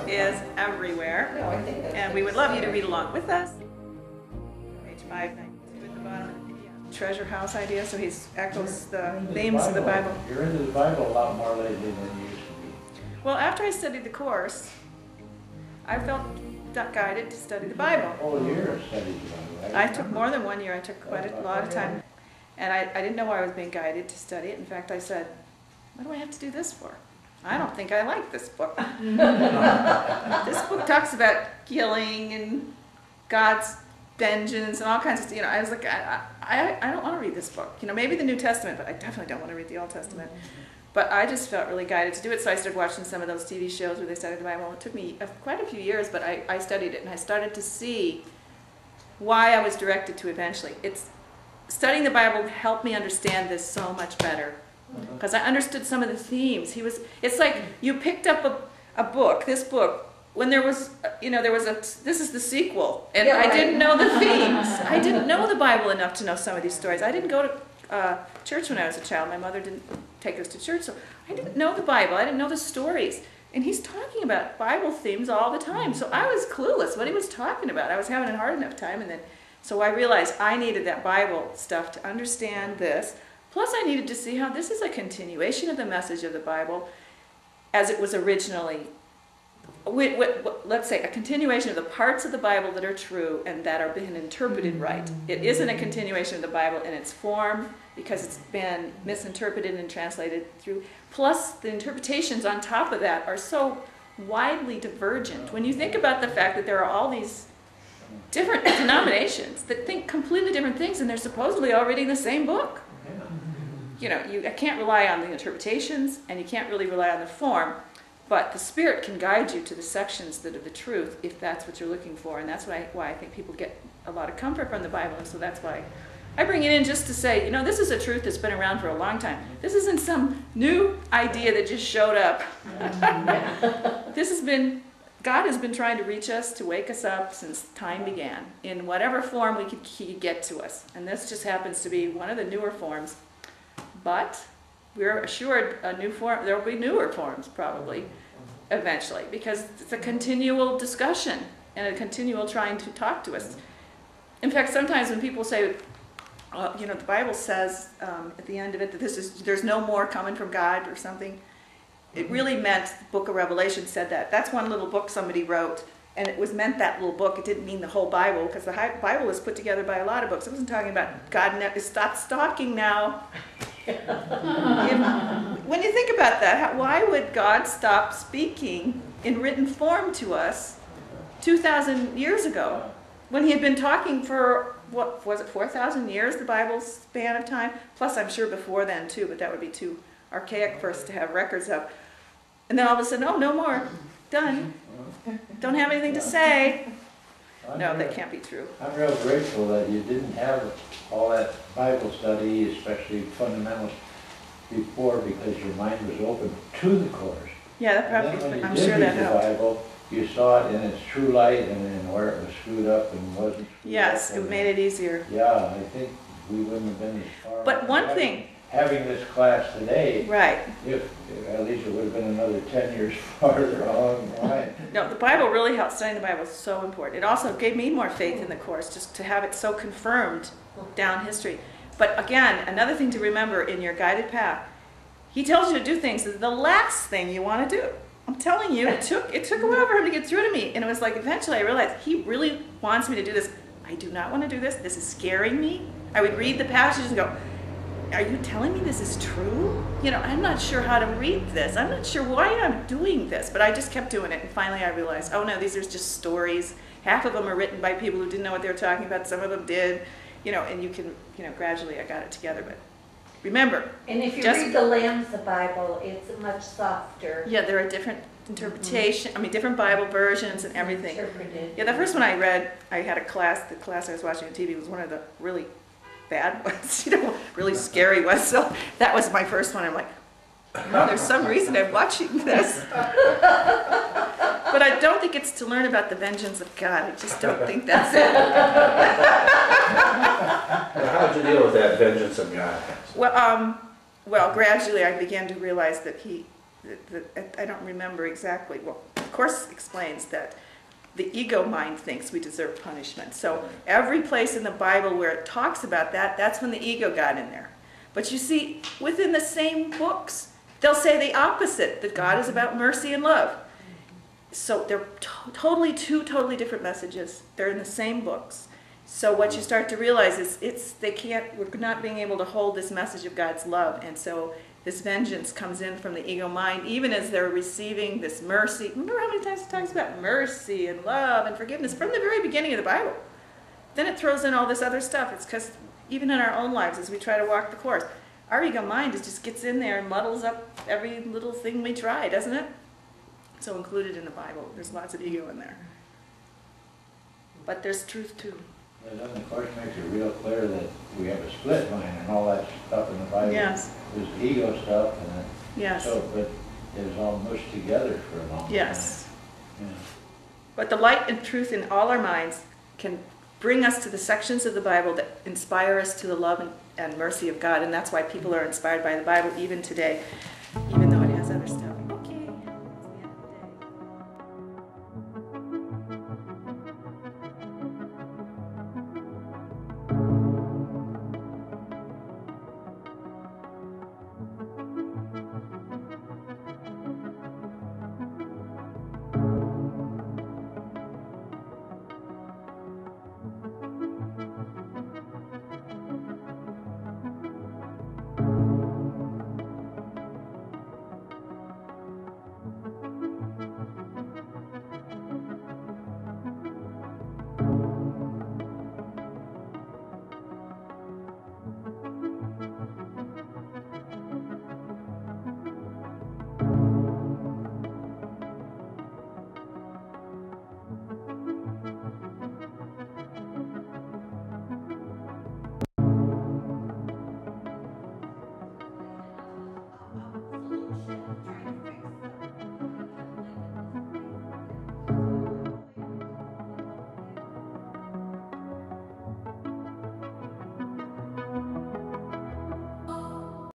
is everywhere. No, I think that's And we would love you to read along with us. Page 592 at the bottom. Treasure house idea, so he echoes the themes of the Bible. You're into the Bible a lot more lately than you used to be. Well, after I studied the course, I felt guided to study the Bible. A whole year of studying the Bible. I took more than 1 year. I took quite a lot of time. And I didn't know why I was being guided to study it. In fact, I said, what do I have to do this for? I don't think I like this book. This book talks about killing and God's vengeance and all kinds of, I was like, I don't want to read this book. Maybe the New Testament, but I definitely don't want to read the Old Testament. But I just felt really guided to do it, so I started watching some of those TV shows where they studied the Bible. It took me quite a few years, but I studied it, and I started to see why I was directed to eventually. Studying the Bible helped me understand this so much better, because I understood some of the themes. It's like you picked up a book, this book, when there was this is the sequel, and I didn't know the themes. I didn't know the Bible enough to know some of these stories. I didn't go to church when I was a child. My mother didn't take us to church, so I didn't know the Bible. I didn't know the stories. And he's talking about Bible themes all the time, so I was clueless what he was talking about. I was having a hard enough time, so I realized I needed that Bible stuff to understand this. Plus, I needed to see how this is a continuation of the message of the Bible as it was originally. Let's say a continuation of the parts of the Bible that are true and that are being interpreted right. It isn't a continuation of the Bible in its form because it's been misinterpreted and translated through. Plus, the interpretations on top of that are so widely divergent. When you think about the fact that there are all these different denominations that think completely different things and they're supposedly all reading the same book. I can't rely on the interpretations and you can't really rely on the form. But the Spirit can guide you to the sections that are the truth if that's what you're looking for. And that's why I think people get a lot of comfort from the Bible. And so that's why I bring it in just to say, this is a truth that's been around for a long time. This isn't some new idea that just showed up. God has been trying to reach us, to wake us up since time began, in whatever form he could get to us. And this just happens to be one of the newer forms. But we're assured a new form. There will be newer forms probably eventually, because it's a continual discussion and a continual trying to talk to us. In fact, sometimes when people say, the Bible says at the end of it that there's no more coming from God or something, it really meant the book of Revelation said that. That's one little book somebody wrote, and it was meant that little book. It didn't mean the whole Bible, because the Bible was put together by a lot of books. It wasn't talking about God stop stalking now. When you think about that, why would God stop speaking in written form to us 2,000 years ago when he had been talking for, what was it, 4,000 years, the Bible's span of time? Plus, I'm sure before then too, but that would be too archaic for us to have records of. And then all of a sudden, no more, done. Don't have anything to say. No, that can't be true. I'm real grateful that you didn't have all that Bible study, especially fundamentals, before, because your mind was open to the course. Yeah, that probably, I'm sure that helped. Bible, you saw it in its true light, and then where it was screwed up and wasn't. Yes, it made it easier. Yeah, I think we wouldn't have been as far. But one thing. Having this class today, right? If at least it would have been another 10 years farther along the line. No, the Bible really helped. Studying the Bible is so important. It also gave me more faith in the course, just to have it so confirmed down history. But again, another thing to remember in your guided path, he tells you to do things that the last thing you want to do. I'm telling you, it took a while for him to get through to me, and it was like eventually I realized he really wants me to do this. I do not want to do this. This is scaring me. I would read the passages and go, are you telling me this is true? I'm not sure how to read this. I'm not sure why I'm doing this. But I just kept doing it. And finally I realized, oh no, these are just stories. Half of them are written by people who didn't know what they were talking about. Some of them did. And you can, gradually I got it together. But remember. And if you read the Lamb's Bible, it's much softer. Yeah, there are different interpretation. Different Bible versions and everything. Interpreted. Yeah, the first one I read, I had a class. The class I was watching on TV was one of the really bad ones, really scary ones. So that was my first one. I'm like, there's some reason I'm watching this. But I don't think it's to learn about the vengeance of God. I just don't think that's it. How did you deal with that vengeance of God? Well, gradually I began to realize that I don't remember exactly. Well, the Course explains that the ego mind thinks we deserve punishment. So every place in the Bible where it talks about that, that's when the ego got in there. But you see, within the same books, they'll say the opposite, that God is about mercy and love. So they're two totally different messages. They're in the same books. So what you start to realize is we're not being able to hold this message of God's love. And so this vengeance comes in from the ego mind, even as they're receiving this mercy. Remember how many times it talks about mercy and love and forgiveness from the very beginning of the Bible? Then it throws in all this other stuff. It's because even in our own lives, as we try to walk the course, our ego mind just gets in there and muddles up every little thing we try, doesn't it? So included in the Bible, there's lots of ego in there. But there's truth too. And then the Course makes it real clear that we have a split mind and all that stuff in the Bible. Yes. There's ego stuff and then, Yes. so, but it was all mushed together for a long time. Yes. Yeah. But the light and truth in all our minds can bring us to the sections of the Bible that inspire us to the love and mercy of God. And that's why people are inspired by the Bible even today. Even